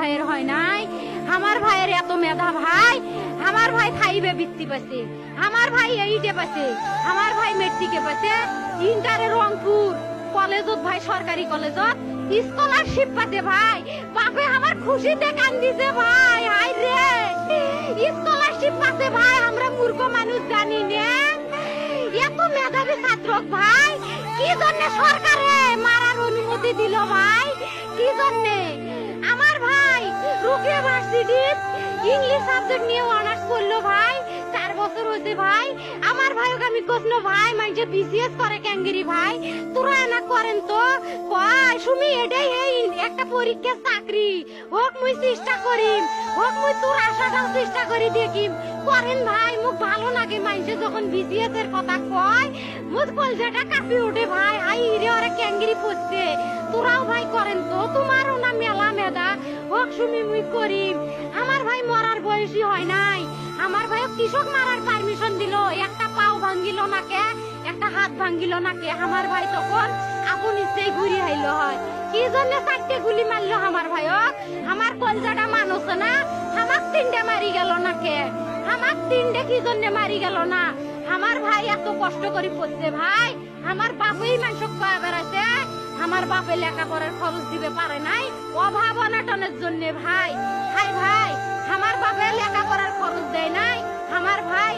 ভাইয়ের হয় নাই। আমার ভাইয়ের এত মেধা ভাই, আমার ভাই ফাইভে বৃত্তি পাচ্ছে, আমার ভাই এইটে পাচ্ছে, আমার ভাই মেট্রিকে পাচ্ছে, ইন্টারে রংপুর কলেজত ভাই সরকারি কলেজত স্কলারশিপ পাতে ভাই। বাপে আমার খুশিতে কান্দিছে ভাই, হাই রে স্কলারশিপ পাতে ভাই। আমরা মূর্খ মানুষ জানি না এত মেধাবী ছাত্র ভাই কি জন্য সরকারে মারার অনুমতি দিল ভাই, কি জন্য? আমার ভাই রুকিয়া ভার্সিটি ইংলিশ সাবজেক্ট নিয়ে অনার্স করলো ভাই, 4 বছর হয়েছে ভাই। আমার ভাইকে আমি কইলো ভাই মাইজে বিসিএস করে ক্যাঙ্গেরি ভাই, তোরা না করেন তো কয় সুমি এটাই এই একটা পরীক্ষা চাকরি হোক, মুই চেষ্টা করিম, হোক মুই তোর আশাটাও চেষ্টা করি দেখিম। করেন ভাই, মুখ ভালো লাগে মাইজে যখন বিসিএস এর কথা কয়, মুখ কলজাটা কাঁপি ওঠে ভাই। হাই রে ওরা ক্যাঙ্গেরি পড়ছে, তোরাও ভাই করেন তো, তোমারও না মেলা মেধা, হোক সুমি মুই করিম। আমার ভাই মরার বয়সী হয় নাই, আমার ভাই কৃষক মারার পারমিশন দিল, একটা পাও ভাঙ্গিল না কে, একটা হাত ভাঙ্গিল না কে। আমার ভাই তখন আপন ইচ্ছেই ঘুরি আইল হয়, কি জন্য 4টে গুলি মারলো আমার ভাইক? আমার কলজাটা মানুষ না, আমার 3টে মারি গেল না কে? আমার 3টে কি জন্য মারি গেল না? আমার ভাই এত কষ্ট করে পড়ছে ভাই, আমার বাপেই মানুষ কয়া বেড়াইছে, আমার বাপে লেখাপড়ার খরচ দিবে পারে নাই অভাব অনাটনের জন্য ভাই। হাই ভাই, আমার বাপে লেখাপড়ার খরচ দেয় নাই, আমার ভাই